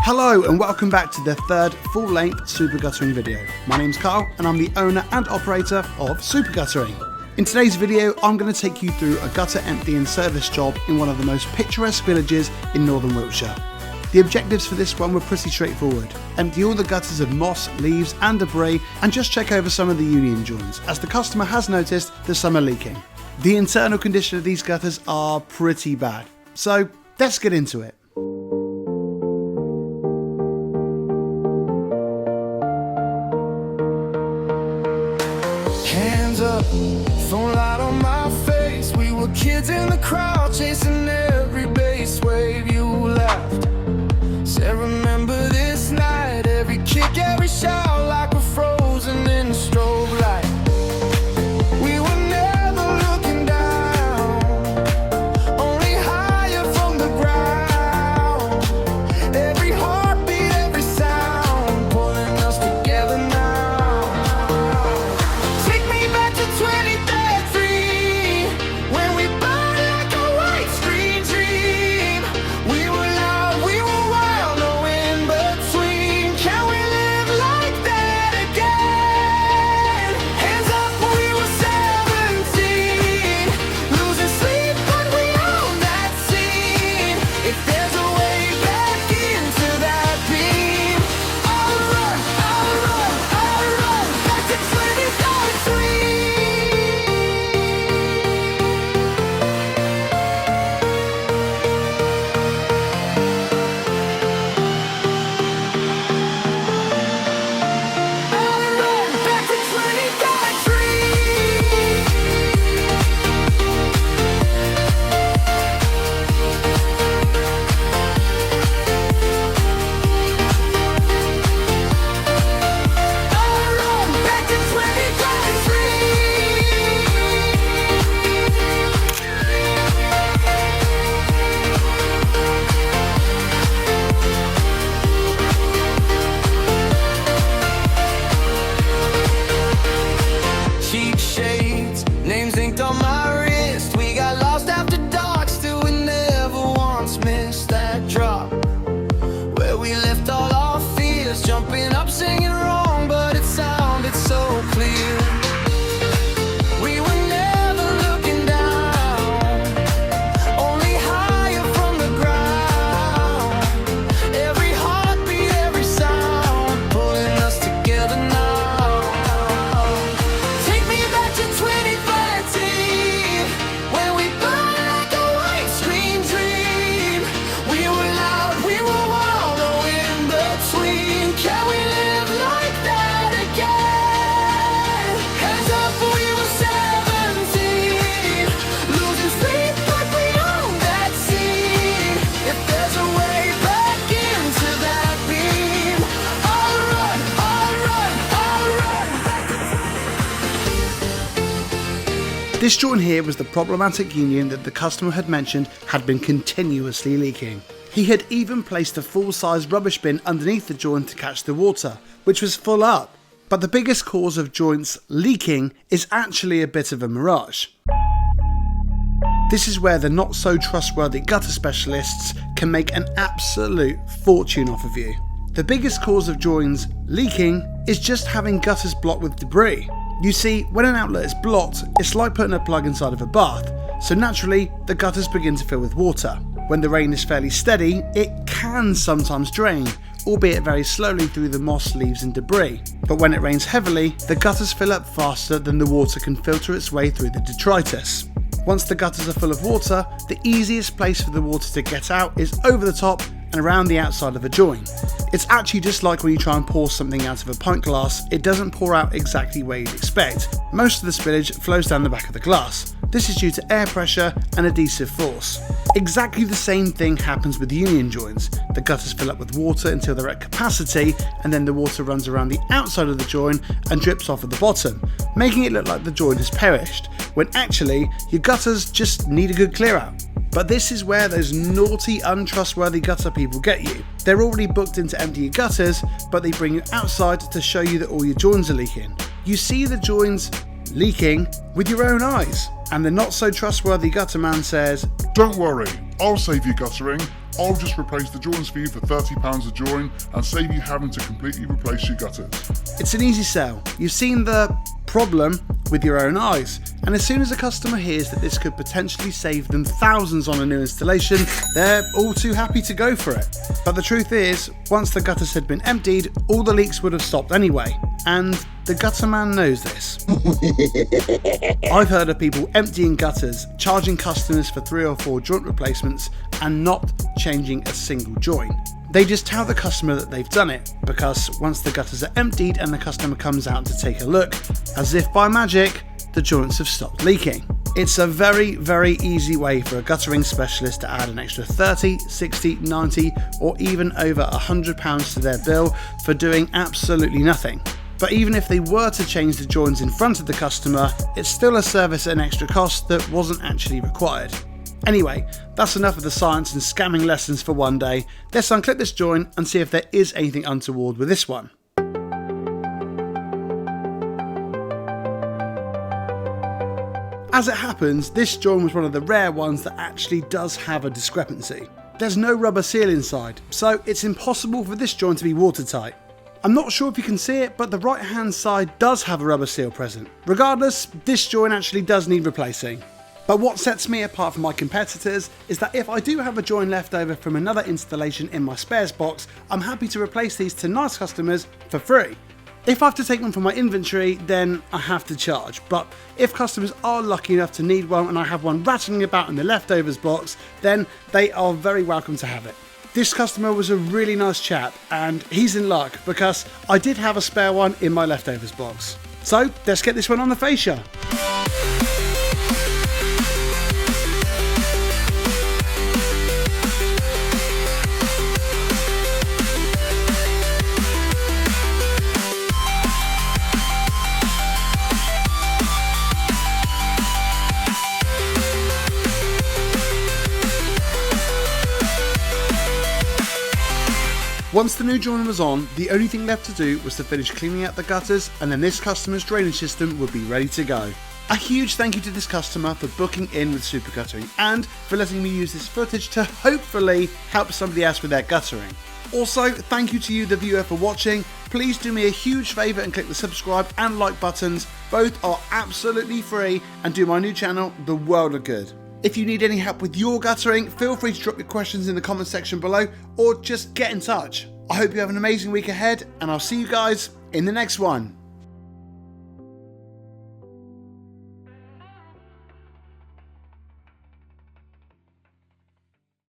Hello and welcome back to the third full-length Super Guttering video. My name's Carl and I'm the owner and operator of Super Guttering. In today's video, I'm going to take you through a gutter empty and service job in one of the most picturesque villages in northern Wiltshire. The objectives for this one were pretty straightforward. Empty all the gutters of moss, leaves and debris and just check over some of the union joints, as the customer has noticed that some are leaking. The internal condition of these gutters are pretty bad. So let's get into it. Hands up, phone light on my face. We were kids in the crowd, chasing every bass wave. You laughed, said remember this night. Every kick, every shout, like we're frozen in the strobe light. We were never looking down, only higher from the ground. Every heartbeat, every sound, pulling us together now. Take me back to 2013, when we burned like a white screen dream. We were loud, we were wild, no in between. Can we live like that again? Hands up, we were 17, losing sleep, but we own that scene. If there's a way back into that beam, I'll run, back to 2013. Back to 2023. Cheap shades, names inked on my wrist. We got lost after dark, still we never once missed that drop where we left all our fears, jumping up, singing wrong, but it sounded so clear. We were never looking down, only higher from the ground. Every heartbeat, every sound, pulling us together now. Take me back to 2013, when we burned like a white screen dream. We were loud, we were wild, no in between. Can we live like that again? Hands up, we were 17, losing sleep, but we own that scene. If there's a way back into that beam, I'll run, This joint here was the problematic union that the customer had mentioned had been continuously leaking. He had even placed a full-size rubbish bin underneath the joint to catch the water, which was full up. But the biggest cause of joints leaking is actually a bit of a mirage. This is where the not so trustworthy gutter specialists can make an absolute fortune off of you. The biggest cause of joints leaking is just having gutters blocked with debris. You see, when an outlet is blocked, it's like putting a plug inside of a bath, so naturally the gutters begin to fill with water. When the rain is fairly steady, it can sometimes drain, albeit very slowly through the moss, leaves and debris. But when it rains heavily, the gutters fill up faster than the water can filter its way through the detritus. Once the gutters are full of water, the easiest place for the water to get out is over the top and around the outside of a joint. It's actually just like when you try and pour something out of a pint glass, it doesn't pour out exactly where you'd expect. Most of the spillage flows down the back of the glass. This is due to air pressure and adhesive force. Exactly the same thing happens with union joints. The gutters fill up with water until they're at capacity, and then the water runs around the outside of the joint and drips off at the bottom, making it look like the joint has perished, when actually your gutters just need a good clear out. But this is where those naughty, untrustworthy gutter people get you. They're already booked in to empty your gutters, but they bring you outside to show you that all your joints are leaking. You see the joints leaking with your own eyes, and the not so trustworthy gutter man says, "Don't worry, I'll save you guttering. I'll just replace the joins for you for £30 a join and save you having to completely replace your gutters. It's an easy sell. You've seen the problem with your own eyes, and as soon as a customer hears that this could potentially save them thousands on a new installation, they're all too happy to go for it. But the truth is, once the gutters had been emptied, all the leaks would have stopped anyway, and the gutter man knows this. I've heard of people emptying gutters, charging customers for 3 or 4 joint replacements and not changing a single joint. They just tell the customer that they've done it, because once the gutters are emptied and the customer comes out to take a look, as if by magic, the joints have stopped leaking. It's a very, very easy way for a guttering specialist to add an extra 30, 60, 90 or even over £100 to their bill for doing absolutely nothing. But even if they were to change the joins in front of the customer, it's still a service at an extra cost that wasn't actually required. Anyway, that's enough of the science and scamming lessons for one day. Let's unclip this join and see if there is anything untoward with this one. As it happens, this join was one of the rare ones that actually does have a discrepancy. There's no rubber seal inside, so it's impossible for this join to be watertight. I'm not sure if you can see it, but the right hand side does have a rubber seal present. Regardless, this join actually does need replacing. But what sets me apart from my competitors is that if I do have a join left over from another installation in my spares box, I'm happy to replace these to nice customers for free. If I have to take them from my inventory, then I have to charge. But if customers are lucky enough to need one and I have one rattling about in the leftovers box, then they are very welcome to have it. This customer was a really nice chap, and he's in luck because I did have a spare one in my leftovers box. So let's get this one on the fascia. Once the new join was on, the only thing left to do was to finish cleaning out the gutters, and then this customer's drainage system would be ready to go. A huge thank you to this customer for booking in with Super Guttering and for letting me use this footage to hopefully help somebody else with their guttering. Also, thank you to you the viewer for watching. Please do me a huge favour and click the subscribe and like buttons. Both are absolutely free and do my new channel the world of good. If you need any help with your guttering, feel free to drop your questions in the comment section below or just get in touch. I hope you have an amazing week ahead, and I'll see you guys in the next one.